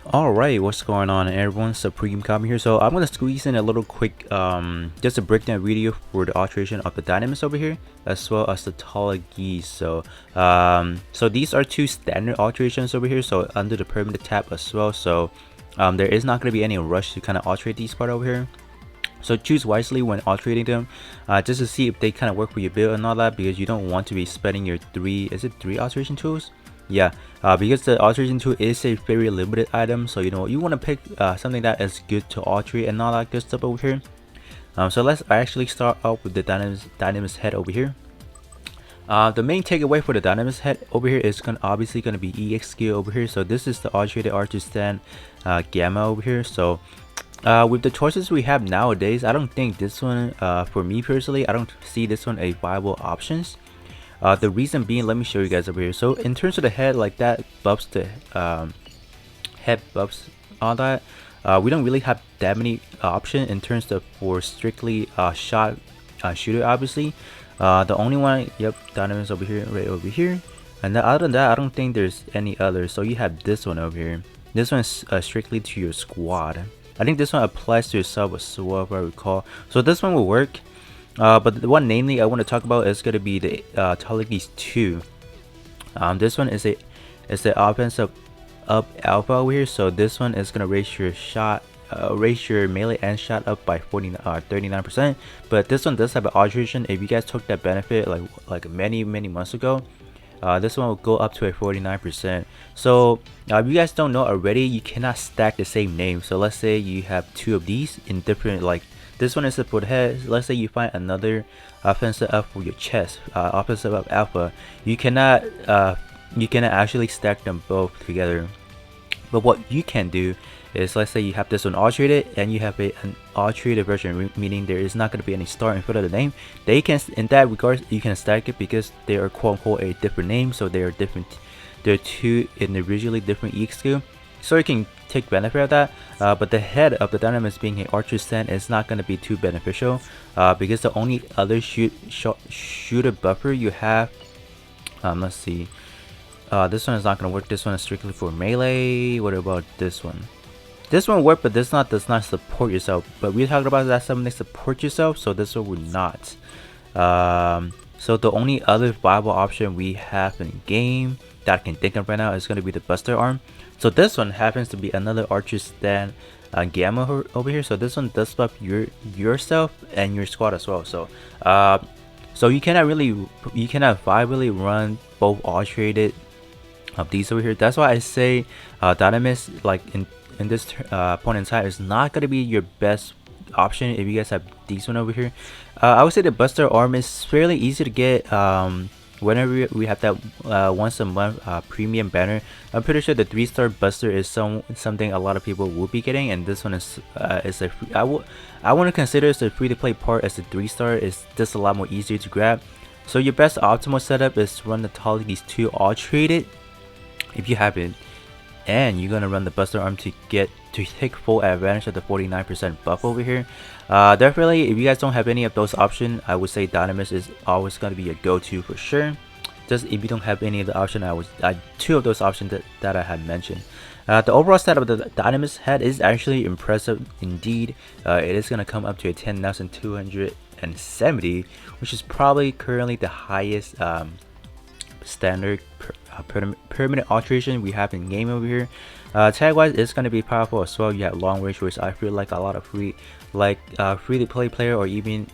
Alright, what's going on everyone? Supreme Copy here. So I'm gonna squeeze in a little quick just a breakdown video for the alteration of the Dynames over here, as well as the Tallgeese. So these are two standard alterations over here, so under the permanent tab as well. So there is not gonna be any rush to kind of alterate these part over here. So choose wisely when alterating them, just to see if they kind of work for your build and all that, because you don't want to be spending your three alteration tools? Yeah, because the alteration tool is a very limited item, so you want to pick something that is good to alterate and all that good stuff over here. So let's actually start out with the Dynames head over here. The main takeaway for the Dynames head over here is obviously going to be EX skill over here. So this is the alterated Archer stand Gamma over here. So with the choices we have nowadays, I don't think this one, for me personally, I don't see this one a viable options. The reason being, let me show you guys over here. So in terms of the head, like that buffs the head buffs, all that. We don't really have that many options in terms of for strictly shooter. Obviously, the only one, yep, Dynames over here, right over here. And then other than that, I don't think there's any other. So you have this one over here. This one is strictly to your squad. I think this one applies to yourself as well, if I recall. So this one will work. But the one namely I want to talk about is going to be the Tallgeese 2. This one is the offensive up alpha over here. So this one is going to raise your shot, raise your melee and shot up by 39%. But this one does have an alteration. If you guys took that benefit like many months ago, this one will go up to a 49%. So if you guys don't know already, you cannot stack the same name. So let's say you have two of these in different, like this one is for the head. Let's say you find another offensive up for your chest, offensive up alpha. You cannot actually stack them both together. But what you can do is, let's say you have this one alterated and you have an alterated version, meaning there is not going to be any star in front of the name. They can, in that regard, you can stack it because they are quote unquote a different name, so they are different. They're two individually different EX skill, so you can take benefit of that. But the head of the Dynames being an archer stand is not going to be too beneficial, because the only other shooter buffer you have, let's see. This one is not gonna work. This one is strictly for melee. What about this one? This one work, but this does not support yourself. But we're talking about that something support yourself, so this one would not. So the only other viable option we have in game that I can think of right now is gonna be the Buster Arm. So this one happens to be another archer stand Gamma over here. So this one does buff yourself and your squad as well. So so you cannot viably run both alterated of these over here. That's why I say Dynames, like in this point in time, is not gonna be your best option if you guys have these one over here. I would say the Buster Arm is fairly easy to get whenever we have that once a month premium banner. I'm pretty sure the 3-star Buster is something a lot of people will be getting, and this one is a free, I want to consider it's a free-to-play part, as the 3-star is just a lot more easier to grab. So your best optimal setup is to run the Tallgeese 2 all traded if you have it, and you're gonna run the Buster Arm to take full advantage of the 49% buff over here. Definitely, if you guys don't have any of those options, I would say Dynames is always gonna be a go-to for sure. Just if you don't have any of the options, two of those options that I had mentioned. The overall setup of the Dynames head is actually impressive indeed. It is gonna come up to a 10,270, which is probably currently the highest standard permanent alteration we have in game over here. Tag wise, it's going to be powerful as well. You have long range, which I feel like a lot of free to play player, or even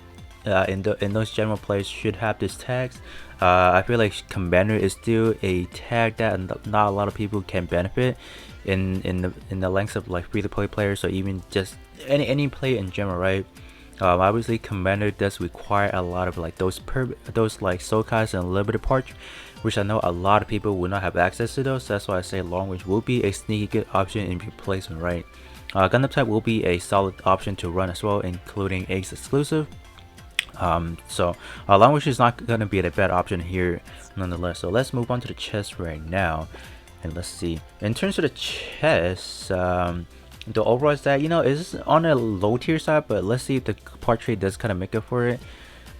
in those general players, should have this tags. I feel like Commander is still a tag that not a lot of people can benefit in the lengths of like free to play players, or even just any player in general, right? Obviously Commander does require a lot of like those like soul cards and limited parts, which I know a lot of people will not have access to those. So that's why I say long range will be a sneaky good option in replacement, right? Gundam type will be a solid option to run as well, including Ace exclusive. So long range is not gonna be a bad option here nonetheless. So let's move on to the chest right now, and let's see. In terms of the chest, the overall stat, is on a low tier side, but let's see if the portrait does kind of make up for it.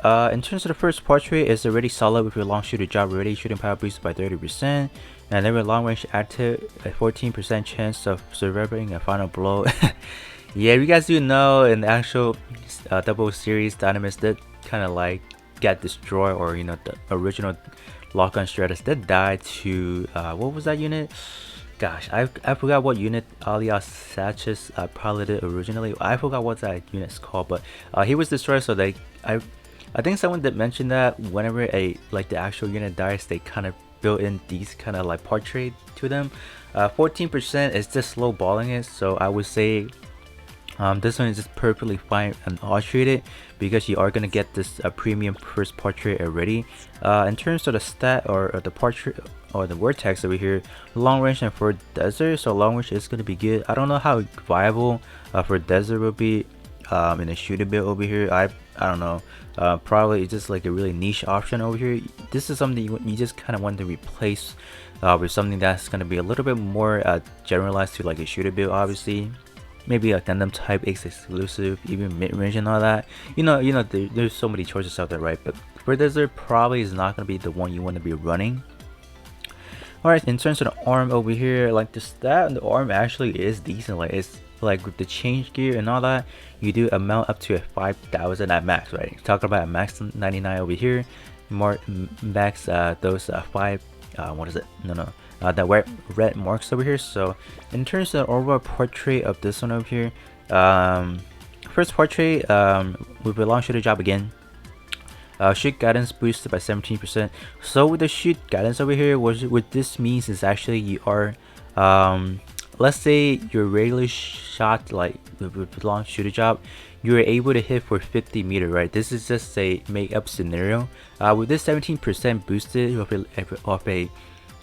In terms of the first portrait, it's already solid with your long shooter job already, shooting power boosted by 30%. and they were long range active, a 14% chance of surviving a final blow. Yeah, you guys do know in the actual double series, Dynames did kind of like get destroyed, or you know, the original lock-on Stratus did die to what was that unit? Gosh, I forgot what unit alias Satchis piloted originally. I forgot what that unit's called, but he was destroyed. So I think someone did mention that whenever the actual unit dies, they kind of built in these kind of like portrait to them. 14% is just slow balling it, so I would say this one is just perfectly fine and alterated because you are gonna get this premium first portrait already. In terms of the stat or the portrait or the word text over here, long range and for desert, so long range is gonna be good. I don't know how viable for desert will be in a shooter build over here. I don't know. Probably it's just like a really niche option over here. This is something you just kind of want to replace with something that's gonna be a little bit more generalized to like a shooter build, obviously. Maybe a Gundam type X exclusive, even mid-range and all that. You know, there's so many choices out there, right? But for desert, probably is not gonna be the one you want to be running. Alright, in terms of the arm over here, like the stat on the arm actually is decent. Like it's like with the change gear and all that, you do amount up to a 5,000 at max, right? Talk about a max 99 over here, max those 5. What is it? No. That red marks over here. So in terms of the overall portrait of this one over here, first portrait with a long shooter job again. Shoot guidance boosted by 17%. So with the shoot guidance over here, what this means is actually you are, let's say your regular shot like with long shooter job, you're able to hit for 50 meter, right? This is just a make up scenario. With this 17% boosted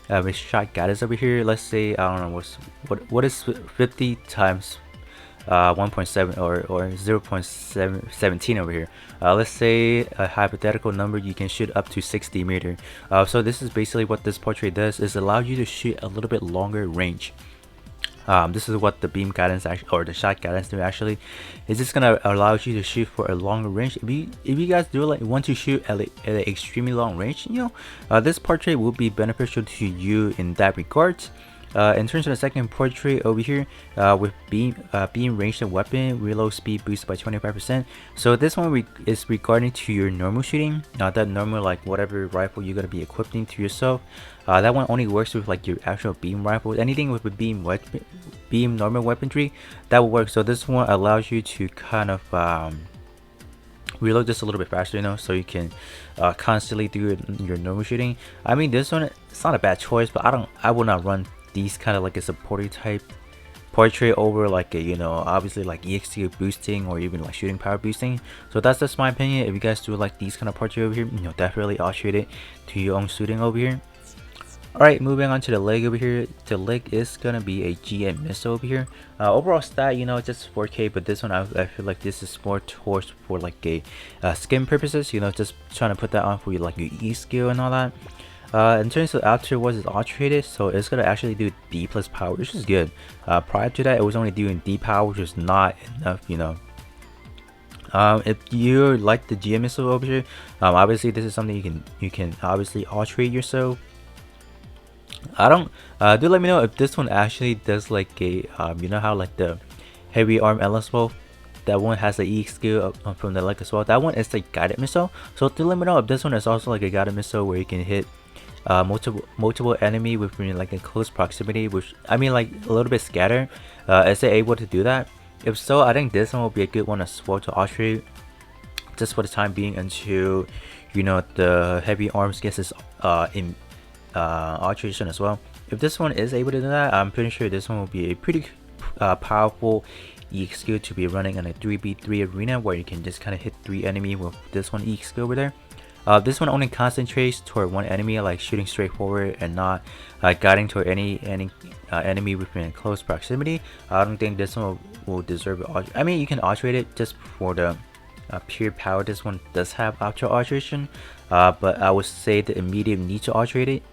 of a shot guidance over here, let's say I don't know what is 50 times 1.7 or 0.17 over here. Let's say a hypothetical number, you can shoot up to 60 meter. So this is basically what this portrait does, is allow you to shoot a little bit longer range. This is what the beam guidance or the shot guidance do actually. It's just gonna allow you to shoot for a longer range. If you guys do like want to shoot at an extremely long range, you know, this portrait will be beneficial to you in that regard. In terms of the second portrait over here, with beam range and weapon reload speed boosted by 25%. So this one is regarding to your normal shooting. That normal like whatever rifle you're gonna be equipping to yourself. That one only works with like your actual beam rifle. Anything with a beam normal weaponry, that will work. So this one allows you to kind of reload just a little bit faster, you know, so you can constantly do your normal shooting. I mean, this one, it's not a bad choice, but I will not run these kind of like a supporting type portrait over like a, you know, obviously like EXP boosting or even like shooting power boosting. So that's just my opinion. If you guys do like these kind of portrait over here, you know, definitely alterate it to your own suiting over here. Alright, moving on to the leg over here. The leg is gonna be a GM missile over here. Overall stat, you know, just 4K, but this one I feel like this is more towards for like a skin purposes, you know, just trying to put that on for your like your E skill and all that. In terms of afterwards, it's alterated, so it's gonna actually do D plus power, which is good. Prior to that, it was only doing D power, which is not enough, you know. If you like the GM missile over here, obviously this is something you can obviously alterate yourself. I don't do let me know if this one actually does like a you know how like the heavy arm endless wolf, that one has the E skill from the leg as well. That one is like guided missile, so do let me know if this one is also like a guided missile where you can hit multiple enemy within like in close proximity, which I mean like a little bit scattered. Is it able to do that? If so, I think this one will be a good one as well to alterate, just for the time being, until you know the heavy arms gets its in alteration as well. If this one is able to do that, I'm pretty sure this one will be a pretty powerful EX skill to be running in a 3v3 arena, where you can just kind of hit 3 enemy with this one EX skill over there. This one only concentrates toward one enemy, like shooting straight forward and not guiding toward any enemy within close proximity. I don't think this one will deserve it. I mean, you can alterate it just for the pure power. This one does have actual alteration, but I would say the immediate need to alterate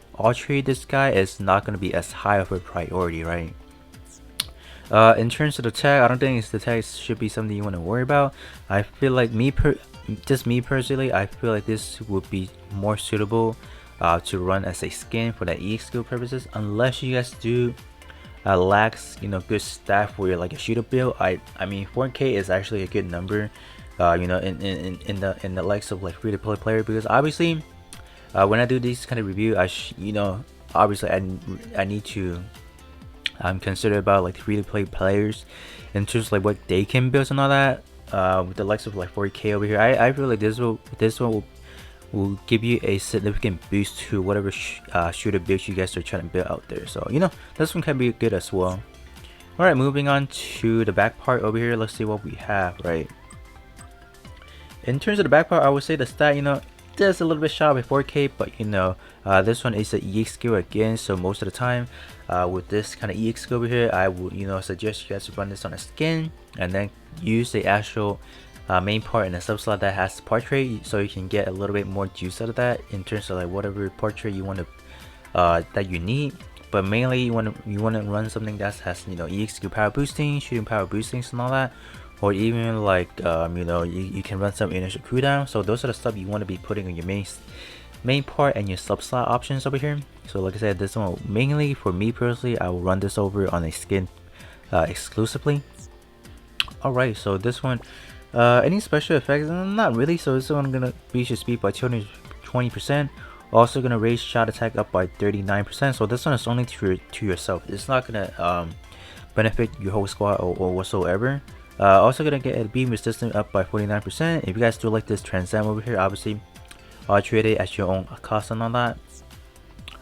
this guy is not going to be as high of a priority, right? In terms of the tag, I don't think the tag should be something you want to worry about. I feel like me personally, I feel like this would be more suitable to run as a skin for that EX skill purposes, unless you guys do lacks good stat for your like a shooter build. I mean 4K is actually a good number, in the likes of like free to play player, because obviously when I do these kind of review, obviously I need to consider about like free to play players in terms of like what they can build and all that. With the likes of like 4K over here, I feel like this one will give you a significant boost to whatever shooter build you guys are trying to build out there. So this one can be good as well. Alright, moving on to the back part over here. Let's see what we have. Right, in terms of the back part, I would say the stat does a little bit shy by 4K, but this one is an EX skill again, so most of the time with this kind of EX skill over here, I would suggest you guys to run this on a skin and then use the actual main part in the sub slot that has portrait, so you can get a little bit more juice out of that in terms of like whatever portrait you want to that you need. But mainly you want to run something that has EX skill power boosting, shooting power boosting, and all that, or even like you can run some initial cooldown. So those are the stuff you want to be putting on your main part and your sub slot options over here. So like I said, this one mainly for me personally, I will run this over on a skin exclusively. Alright, so this one any special effects? Not really. So this one gonna boost your speed by 220%. Also gonna raise shot attack up by 39%. So this one is only to yourself. It's not gonna benefit your whole squad or whatsoever. Also gonna get a beam resistance up by 49%. If you guys do like this transam over here, obviously trade it at your own cost and all that.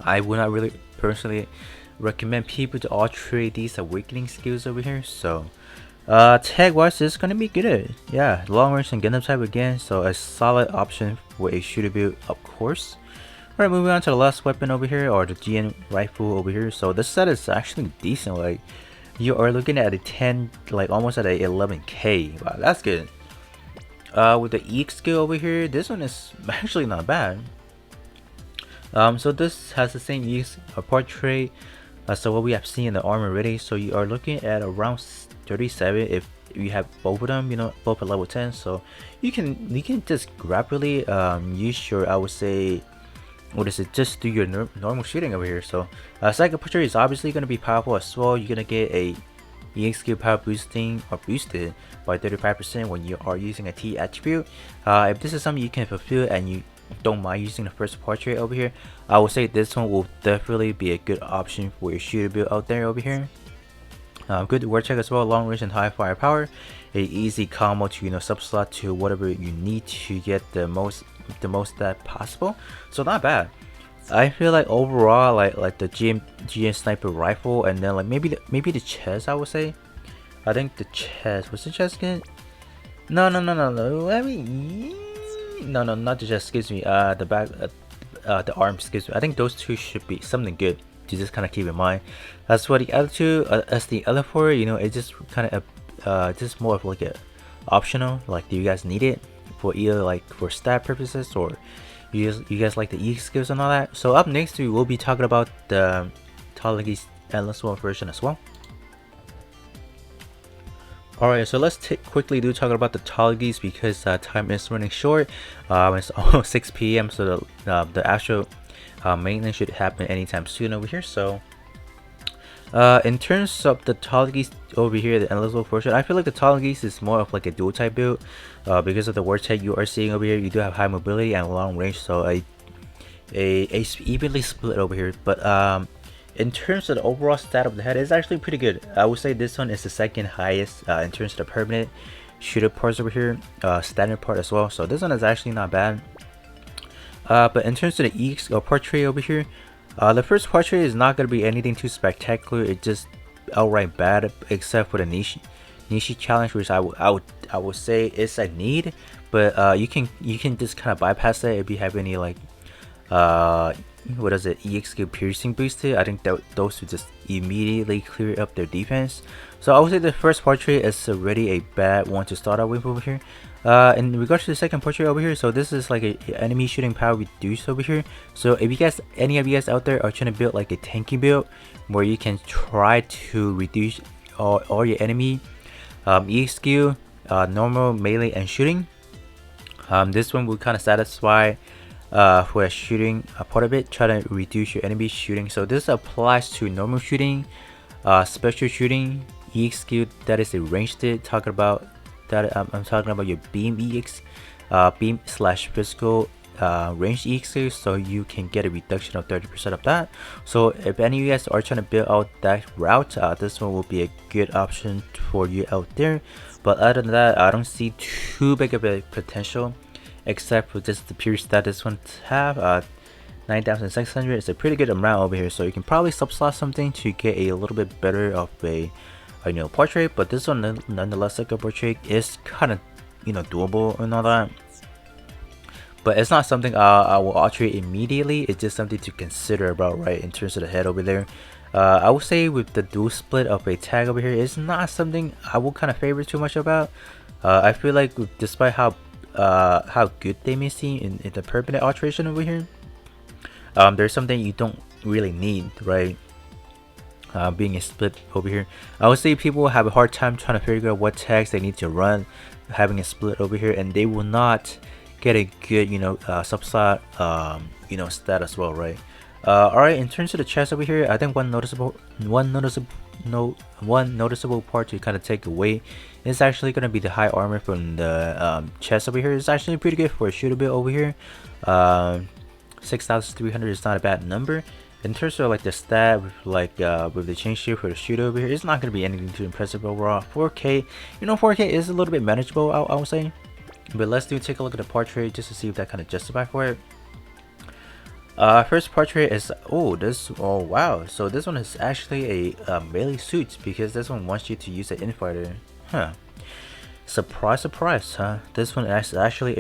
I would not really personally recommend people to all trade these awakening skills over here. So tag wise, it's gonna be good. Yeah, long range and Gundam type again, so a solid option for a shooter build, of course. Alright, moving on to the last weapon over here, or the GN rifle over here. So this set is actually decent. Like you are looking at a 10, like almost at a 11k. Wow, that's good. With the EX skill over here, this one is actually not bad. So this has the same EX portrait so what we have seen in the armor already. So you are looking at around 37 if you have both of them, both at level 10. So you can just rapidly use your, I would say, what is it, just do your normal shooting over here. So second portrait is obviously going to be powerful as well. You're going to get a EX skill power boosting or boosted by 35% when you are using a T attribute. If this is something you can fulfill and you don't mind using the first portrait over here, I would say this one will definitely be a good option for your shooter build out there over here. Good word check as well, long range and high firepower, a easy combo to sub slot to whatever you need to get the most that possible. So not bad. I feel like overall like the GM sniper rifle, and then like maybe the chest, I would say. I think the chest, was the chest good? No. I mean, no, not the chest, excuse me. The back, the arm, excuse me. I think those two should be something good to just kind of keep in mind. As for the other two, as the other four, it's just kind of just more of like a optional. Like, do you guys need it for either like for stat purposes, or you guys like the EX skills and all that? So up next we will be talking about the Tallgeese Endless War version as well. Alright, so let's quickly talk about the Tallgeese, because time is running short. It's almost 6 p.m. so the actual maintenance should happen anytime soon over here. So in terms of the Tallgeese over here, the Endless War version, I feel like the Tallgeese is more of like a dual type build because of the word tag you are seeing over here. You do have high mobility and long range, so a evenly split over here. But in terms of the overall stat of the head, it's actually pretty good. I would say this one is the second highest in terms of the permanent shooter parts over here, standard part as well. So this one is actually not bad. But in terms of the EX portrait over here, the first portrait is not going to be anything too spectacular. It's just outright bad, except for the niche challenge, which I would say is a need. But you can just kind of bypass that if you have any like what is it, EX skill piercing boosted. I think that those would just immediately clear up their defense. So I would say the first portrait is already a bad one to start out with over here. In regards to the second portrait over here, so this is like a enemy shooting power reduced over here. So if you guys, any of you guys out there are trying to build like a tanky build where you can try to reduce all your enemy EX skill, normal, melee, and shooting, this one will kind of satisfy for a shooting part of it, try to reduce your enemy shooting. So this applies to normal shooting, special shooting, EX skill that is a ranged it. Talking about that, I'm talking about your beam EX, beam slash physical range EX skill, so you can get a reduction of 30% of that. So if any of you guys are trying to build out that route, this one will be a good option for you out there. But other than that, I don't see too big of a potential, except for just the pure stat this one have. 9,600 is a pretty good amount over here, so you can probably subslot something to get a little bit better of a portrait. But this one nonetheless, like a portrait, is kind of doable and all that. But it's not something I will alterate immediately. It's just something to consider about, right, in terms of the head over there. I would say with the dual split of a tag over here, it's not something I will kind of favor too much about. I feel like despite how good they may seem in the permanent alteration over here, there's something you don't really need, right? Being a split over here, I would say people have a hard time trying to figure out what tags they need to run having a split over here, and they will not get a good subslot stat as well, right? Alright, in terms of the chest over here, I think one noticeable part to kind of take away is actually going to be the high armor from the chest over here. It's actually pretty good for a shooter build over here. 6,300 is not a bad number. In terms of like the stat with with the chain shield for the shooter over here, it's not going to be anything too impressive overall. 4K, 4K is a little bit manageable, I would say. But let's take a look at the portrait just to see if that kind of justifies for it. First portrait is oh wow, so this one is actually a melee suit, because this one wants you to use an infighter. Huh, surprise surprise, huh? This one is actually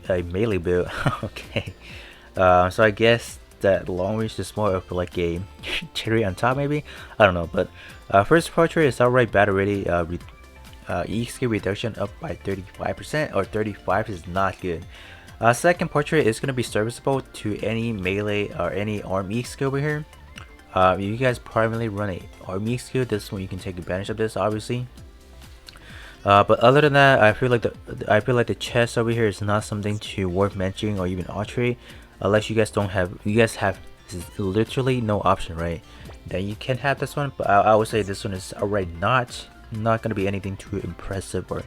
a melee build. Okay, so I guess that long range is more of like a cherry on top, maybe, I don't know. But first portrait is alright bad already. EX skill reduction up by 35%, or 35 is not good. Second portrait is going to be serviceable to any melee or any arm EX skill over here. If you guys primarily run a arm EX skill, this one you can take advantage of this, obviously. But other than that, I feel like the chest over here is not something to worth mentioning or even alterate, unless you guys have literally no option, right? Then you can have this one, but I would say this one is already not going to be anything too impressive or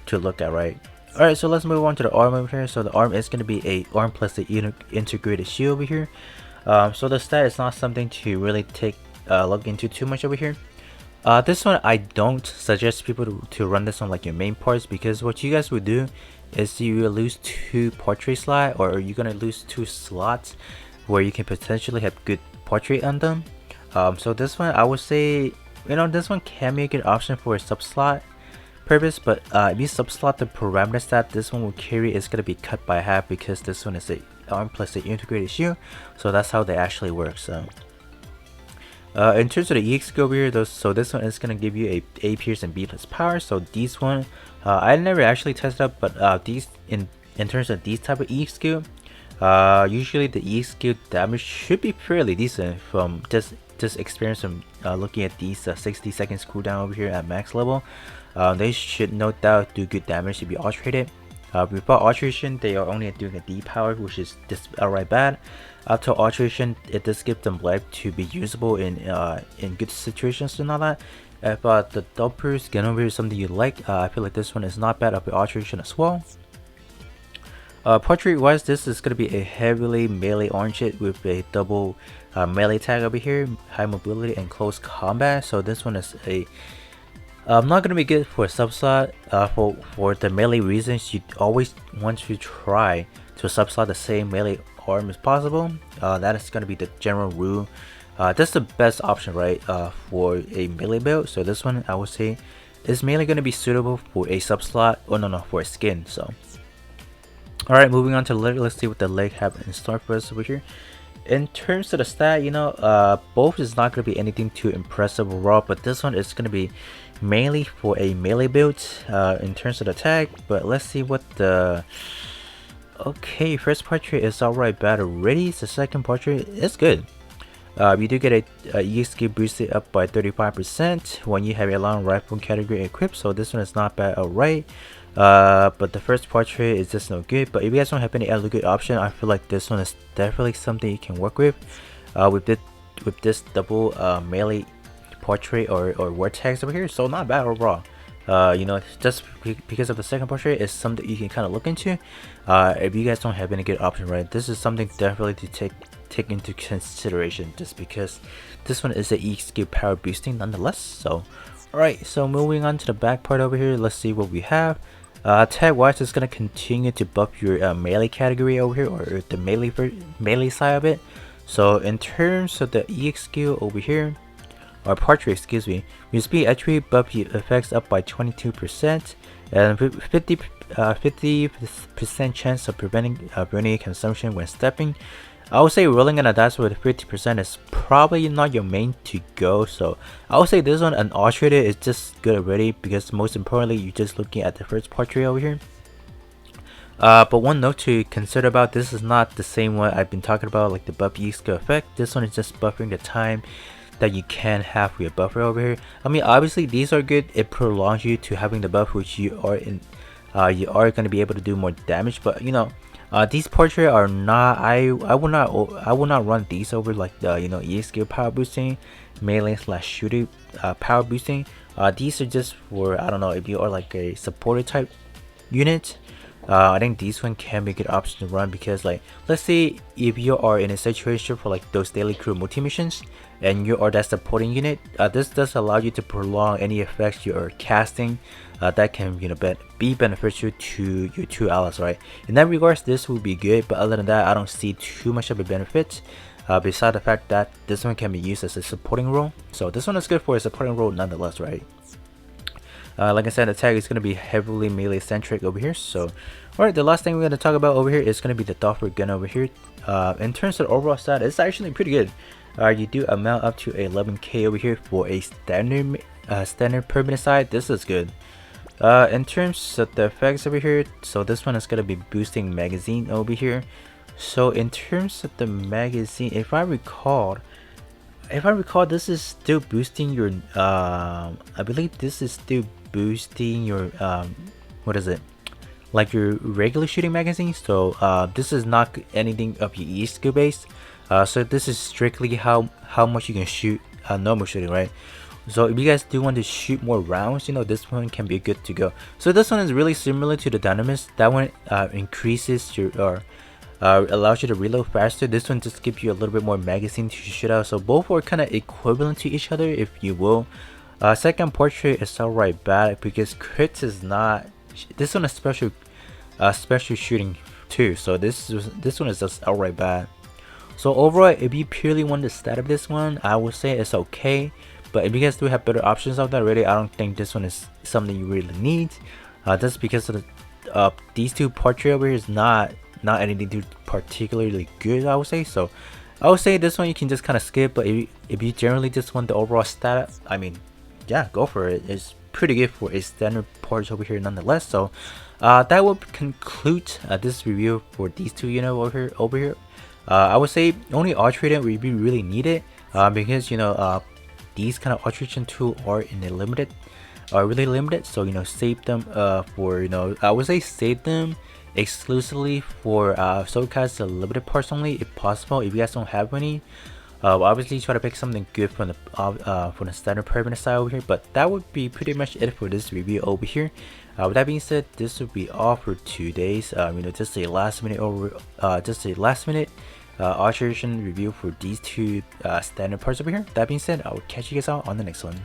to look at, right? Alright, so let's move on to the arm over here. So the arm is going to be a arm plus the integrated shield over here. So the stat is not something to really take look into too much over here. This one I don't suggest people to run this on like your main parts, because what you guys would do is you will lose 2 portrait slots, or you're gonna lose 2 slots where you can potentially have good portrait on them. So this one I would say, this one can be a good option for a subslot purpose, but if you subslot the parameter stat this one will carry, is going to be cut by half, because this one is a arm plus the integrated shield. So that's how they actually work. So in terms of the EX skill over here, so this one is going to give you A pierce and B plus power. So these one I never actually tested up, but these in terms of these type of EX skill, usually the EX skill damage should be fairly decent from just experience from looking at these 60 seconds cooldown over here at max level. They should no doubt do good damage to be alterated. Without alteration, they are only doing a D power, which is just outright bad. After alteration, it does give them life to be usable in good situations and all that. If the Doppers get over here is something you like, I feel like this one is not bad after alteration as well. Portrait wise, this is going to be a heavily melee orange hit with a double melee tag over here, high mobility and close combat. So this one is not going to be good for a subslot. For the melee reasons, you always want to try to subslot the same melee arm as possible. That is going to be the general rule. That's the best option, right, for a melee build. So this one I would say is mainly going to be suitable for a subslot, or no, for a skin. So alright, moving on to the leg. Let's see what the leg have in store for us over here. In terms of the stat, both is not going to be anything too impressive overall, but this one is going to be mainly for a melee build in terms of the tag. But let's see what the... Okay, first portrait is alright bad already. The second portrait is good. You do get a EXP boosted up by 35% when you have a long rifle category equipped, so this one is not bad alright. but the first portrait is just no good. But if you guys don't have any other good option, I feel like this one is definitely something you can work with. With this double melee portrait or vortex over here, so not bad overall. You know, just because of the second portrait is something you can kind of look into. If you guys don't have any good option, right, this is something definitely to take into consideration, just because this one is a E skill power boosting nonetheless. So alright, so moving on to the back part over here, let's see what we have. Tag wise, is gonna continue to buff your melee category over here, or the melee side of it. So in terms of the EX skill over here, or portrait, excuse me, your speed attribute buff your effects up by 22%, and 50% chance of preventing burning consumption when stepping. I would say rolling on a dice with 50% is probably not your main to go, so I would say this one, an Alteration, is just good already, because most importantly you're just looking at the first portrait over here. But one note to consider about, this is not the same one I've been talking about, like the buff E skill effect. This one is just buffering the time that you can have with your buffer over here. I mean, obviously these are good, it prolongs you to having the buff, which you are going to be able to do more damage. But you know, these portraits are not, I will not run these over like the, you know, E skill power boosting, melee / shooting power boosting. These are just for, I don't know, if you are like a supporter type unit. I think this one can be a good option to run, because like, let's say if you are in a situation for like those daily crew multi missions and you are that supporting unit, this does allow you to prolong any effects you are casting that can, you know, be beneficial to your two allies, right? In that regards, this will be good, but other than that, I don't see too much of a benefit. Besides the fact that this one can be used as a supporting role, so this one is good for a supporting role nonetheless, right? Like I said, the tag is going to be heavily melee centric over here. So alright, the last thing we're going to talk about over here is going to be the Doppler gun over here. In terms of overall stat, it's actually pretty good. You do amount up to 11k over here for a standard permanent side. This is good. In terms of the effects over here, so this one is going to be boosting magazine over here. So in terms of the magazine, if I recall, this is still boosting your I believe this is still boosting your what is it, like your regular shooting magazine. So this is not anything of your E skill base. So this is strictly how much you can shoot normal shooting, right? So if you guys do want to shoot more rounds, you know, this one can be good to go. So this one is really similar to the Dynames. That one increases your allows you to reload faster. This one just gives you a little bit more magazine to shoot out. So both are kind of equivalent to each other, if you will. Second portrait is alright bad, because crits is not. This one is special shooting too. So this one is just outright bad. So overall, if you purely want the stat of this one, I would say it's okay. But if you guys do have better options out there, really, I don't think this one is something you really need. Just because of the these two portrait over here is not anything too particularly good, I would say. So I would say this one you can just kind of skip. But if you generally just want the overall stat, I mean, yeah, go for it. It's pretty good for a standard port over here nonetheless. So that will conclude this review for these two units over here. I would say only Alteration will be really needed, because you know, these kind of Alteration tools are really limited. So you know, save them for, you know, I would say save them exclusively for Soulcast limited parts only, if possible. If you guys don't have any, obviously try to pick something good from the standard permanent style over here. But that would be pretty much it for this review over here. With that being said, this will be all for today's you know, just a last minute Alteration review for these two standard parts over here. That being said, I will catch you guys out on the next one.